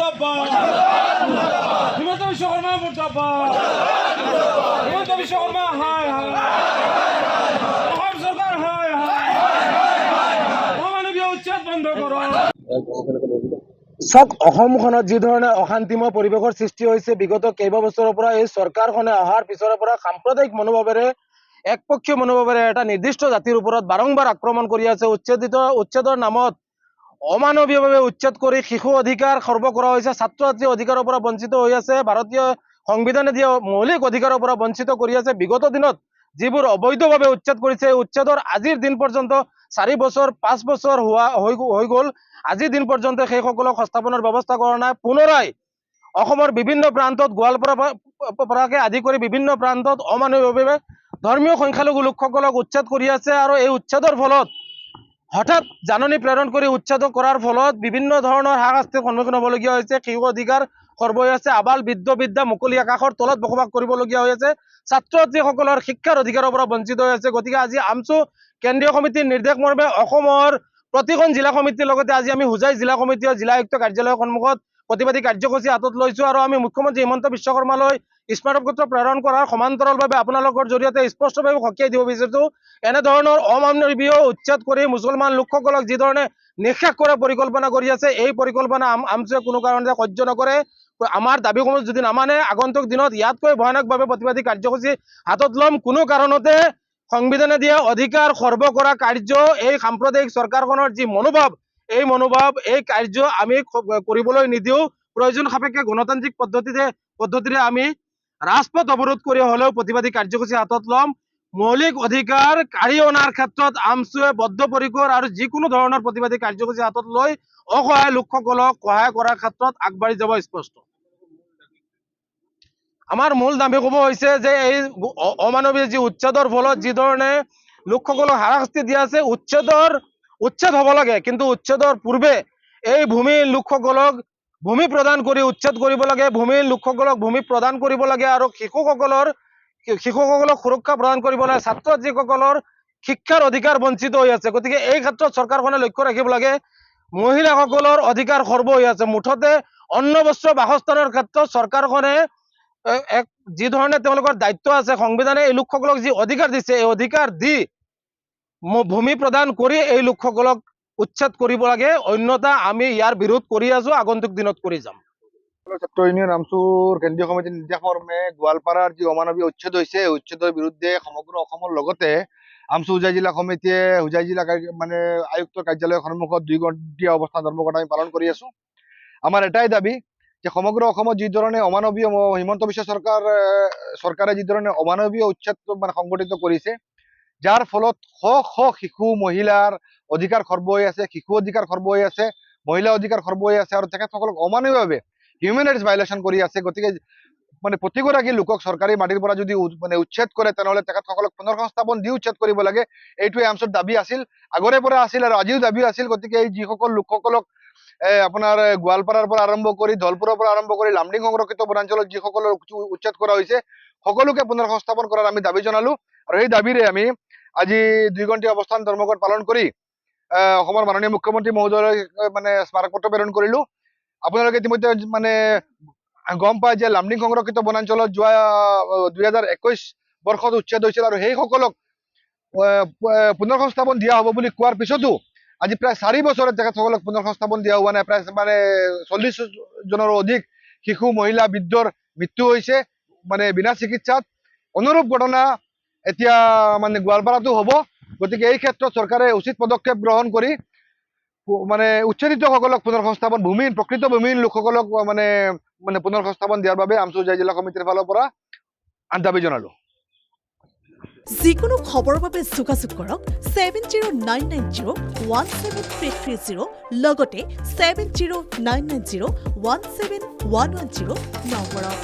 মুৰ্দাবাদ হিমন্ত বিশ্ব শৰ্মা মুৰ্দাবাদ হিমন্ত বিশ্ব শৰ্মা হায় হায় অসম চৰকাৰ হায় হায় অমানৱীয় উচ্ছেদ বন্ধ কৰক। চাওক, অসমখনত যি ধৰণে অশান্তিময় পৰিৱেশৰ সৃষ্টি হৈছে বিগত কেইবা বছৰৰ পৰা এই চৰকাৰখনে অহাৰ পিছৰে পৰা সাম্প্ৰদায়িক মনোভাৱেৰে একপক্ষীয় মনোভাৱেৰে এটা নিৰ্দিষ্ট জাতিৰ ওপৰত বাৰম্বাৰ আক্ৰমণ কৰি আছে। উচ্ছেদৰ নামত অমানৱীয়ভাৱে উচ্ছেদ কৰি শিশু অধিকাৰ খৰ্ব কৰা হৈছে, ছাত্ৰ ছাত্ৰী অধিকাৰৰ পৰা বঞ্চিত হৈ আছে, ভাৰতীয় সংবিধানে দিয়া মৌলিক অধিকাৰৰ পৰা বঞ্চিত কৰি আছে। বিগত দিনত যিবোৰ অবৈধভাৱে উচ্ছেদ কৰিছে, উচ্ছেদৰ আজিৰ দিন পৰ্যন্ত 4 বছৰ 5 বছৰ হৈ গ'ল, আজিৰ দিন পৰ্যন্ত সেইসকলক সংস্থাপনৰ ব্যৱস্থা কৰা নাই। পুনৰাই অসমৰ বিভিন্ন প্ৰান্তত গোৱালপাৰা পৰাকে আদি কৰি বিভিন্ন প্ৰান্তত অমানৱীয়ভাৱে ধৰ্মীয় সংখ্যালঘু লোকসকলক উচ্ছেদ কৰি আছে। আৰু এই উচ্ছেদৰ ফলত হঠাৎ জাননী প্ৰেৰণ কৰি উচ্ছেদ কৰাৰ ফলত বিভিন্ন ধৰণৰ হাৰাশাস্তিৰ সন্মুখীন হ'বলগীয়া হৈছে। শিশু অধিকাৰ খৰ্ব হৈ আছে, আবাল বৃদ্ধ বিদ্যা মুকলি আকাশৰ তলত বসবাস কৰিবলগীয়া হৈ আছে, ছাত্ৰ ছাত্ৰীসকলৰ শিক্ষাৰ অধিকাৰৰ পৰা বঞ্চিত হৈ আছে। গতিকে আজি আমচু কেন্দ্ৰীয় সমিতিৰ নিৰ্দেশ মৰ্মে অসমৰ প্ৰতিখন জিলা সমিতিৰ লগতে আজি আমি হোজাই জিলা সমিতি আৰু জিলা আয়ুক্ত কাৰ্যালয়ৰ সন্মুখত প্ৰতিবাদী কাৰ্যসূচী হাতত লৈছো। আৰু আমি মুখ্যমন্ত্ৰী হিমন্ত বিশ্ব শৰ্মালৈ স্মাৰকপত্ৰ প্ৰেৰণ কৰাৰ সমান্তৰালভাৱে আপোনালোকৰ জৰিয়তে স্পষ্টভাৱে সকীয়াই দিব বিচাৰিছো, এনেধৰণৰ অমানৱীয় উচ্ছেদ কৰি মুছলমান লোকসকলক যি ধৰণে নিঃশেষ কৰাৰ পৰিকল্পনা কৰি আছে, এই পৰিকল্পনা আমচুৱে কোনো কাৰণতে সহ্য নকৰে। আমাৰ দাবীসমূহ যদি নামানে আগন্তুক দিনত ইয়াতকৈ ভয়ানকভাৱে প্ৰতিবাদী কাৰ্যসূচী হাতত ল'ম। কোনো কাৰণতে সংবিধানে দিয়া অধিকাৰ খৰ্ব কৰা কাৰ্য, এই সাম্প্ৰদায়িক চৰকাৰখনৰ যি মনোভাৱ, এই কাৰ্য আমি কৰিবলৈ নিদিওঁ। প্ৰয়োজন সাপেক্ষে গণতান্ত্ৰিক পদ্ধতিৰে আমি ৰাজপথ অৱৰোধ কৰি হলেও প্ৰতিবাদী কাৰ্যসূচী হাতত ল'ম। মৌলিক অধিকাৰ কাঢ়ি অনাৰ ক্ষেত্ৰত আমচুৱে বদ্ধপৰিকৰ আৰু যিকোনো ধৰণৰ প্ৰতিবাদী কাৰ্যসূচী হাতত লৈ অসহায় লোকসকলক সহায় কৰাৰ ক্ষেত্ৰত আগবাঢ়ি যাব স্পষ্ট। আমাৰ মূল দাবীসমূহ হৈছে যে এই অমানৱীয় যি উচ্ছেদৰ ফলত যি ধৰণে লোকসকলক হাৰাশাস্তি দিয়া আছে, উচ্ছেদ হ'ব লাগে, কিন্তু উচ্ছেদৰ পূৰ্বে এই ভূমিৰ লোকসকলক ভূমি প্ৰদান কৰি উচ্ছেদ কৰিব লাগে, ভূমিৰ লোকসকলক ভূমি প্ৰদান কৰিব লাগে আৰু শিশুসকলক সুৰক্ষা প্ৰদান কৰিব লাগে। ছাত্ৰ ছাত্ৰীসকলৰ শিক্ষাৰ অধিকাৰ বঞ্চিত হৈ আছে। গতিকে এই ক্ষেত্ৰত চৰকাৰখনে লক্ষ্য ৰাখিব লাগে, মহিলাসকলৰ অধিকাৰ খৰ্ব হৈ আছে। মুঠতে অন্ন বস্ত্ৰ বাসস্থানৰ ক্ষেত্ৰত চৰকাৰখনে যি ধৰণে তেওঁলোকৰ দায়িত্ব আছে, সংবিধানে এই লোকসকলক যি অধিকাৰ দিছে, এই অধিকাৰ দি ভূমি প্ৰদান কৰি এই লোকসকলক উচ্ছেদ কৰিব লাগে, অন্যথা আমি ইয়াৰ বিৰোধ কৰি আছো, আগন্তুক দিনত কৰি যাম। ছাত্ৰ ইউনিয়ন আমচুৰ কেন্দ্ৰীয় সমিতিৰ নিৰ্দেশ মৰ্মে গোৱালপাৰাৰ যি অমানৱীয় উচ্ছেদ হৈছে, উচ্ছেদৰ বিৰুদ্ধে সমগ্ৰ অসমৰ লগতে আমচু হোজাই জিলা সমিতিয়ে হোজাই জিলা আয়ুক্ত কাৰ্যালয়ৰ সন্মুখত 2 ঘণ্টীয়া অৱস্থান ধৰ্মঘট আমি পালন কৰি আছো। আমাৰ এটাই দাবী যে সমগ্ৰ অসমত যি ধৰণে অমানৱীয় হিমন্ত বিশ্ব চৰকাৰে যি ধৰণে অমানৱীয় উচ্ছেদ সংগঠিত কৰিছে, যাৰ ফলত শ শিশু মহিলাৰ অধিকাৰ খৰ্ব হৈ আছে, শিশু অধিকাৰ খৰ্ব হৈ আছে, মহিলা অধিকাৰ খৰ্ব হৈ আছে আৰু তেখেতসকলক অমানৱীয়ভাৱে হিউমেন ৰাইটছ ভাইলেশ্যন কৰি আছে। গতিকে প্ৰতিগৰাকী লোকক চৰকাৰী মাটিৰ পৰা যদি উচ্ছেদ কৰে, তেনেহ'লে তেখেতসকলক পুনৰ্সংস্থাপন দি উচ্ছেদ কৰিব লাগে। এইটোৱে আমচুৰ দাবী আছিল, আগৰে পৰা আছিল আৰু আজিও দাবী আছিল। গতিকে এই যিসকল লোকসকলক আপোনাৰ গোৱালপাৰাৰ পৰা আৰম্ভ কৰি ধলপুৰৰ পৰা আৰম্ভ কৰি লামডিং সংৰক্ষিত বনাঞ্চলত যিসকলক উচ্ছেদ কৰা হৈছে, সকলোকে পুনৰ্সংস্থাপন কৰাৰ আমি দাবী জনালো। আৰু সেই দাবীৰে আমি আজি 2 ঘণ্টীয়া অৱস্থান ধৰ্মঘট পালন কৰি অসমৰ মাননীয় মুখ্যমন্ত্ৰী মহোদয়লৈ স্মাৰকপত্ৰ প্ৰেৰণ কৰিলো। আপোনালোকে ইতিমধ্যে গম পায় যে লামডিং সংৰক্ষিত বনাঞ্চলত যোৱা 2021 বৰ্ষত উচ্ছেদ হৈছিল আৰু সেইসকলক পুনৰ্সংস্থাপন দিয়া হ'ব বুলি কোৱাৰ পিছতো আজি প্ৰায় 4 বছৰত তেখেতসকলক পুনৰ্সংস্থাপন দিয়া হোৱা নাই। প্ৰায় 40 জনৰো অধিক শিশু মহিলা বৃদ্ধৰ মৃত্যু হৈছে বিনা চিকিৎসাত। অনুৰূপ ঘটনা এতিয়া গোৱালপাৰাতো হ'ব। গতিকে এই ক্ষেত্ৰত চৰকাৰে উচিত পদক্ষেপ গ্ৰহণ কৰি উচ্ছেদিতসকলক পুনৰ্সংস্থাপন প্ৰকৃত ভূমিহীন লোকসকলক পুনৰ্সংস্থাপন দিয়াৰ বাবে আমচু হোজাই জিলা সমিতিৰ ফালৰ পৰা দাবী জনালো। যিকোনো খবৰৰ বাবে যোগাযোগ কৰক 7099017330 লগতে 7099017110 নম্বৰত।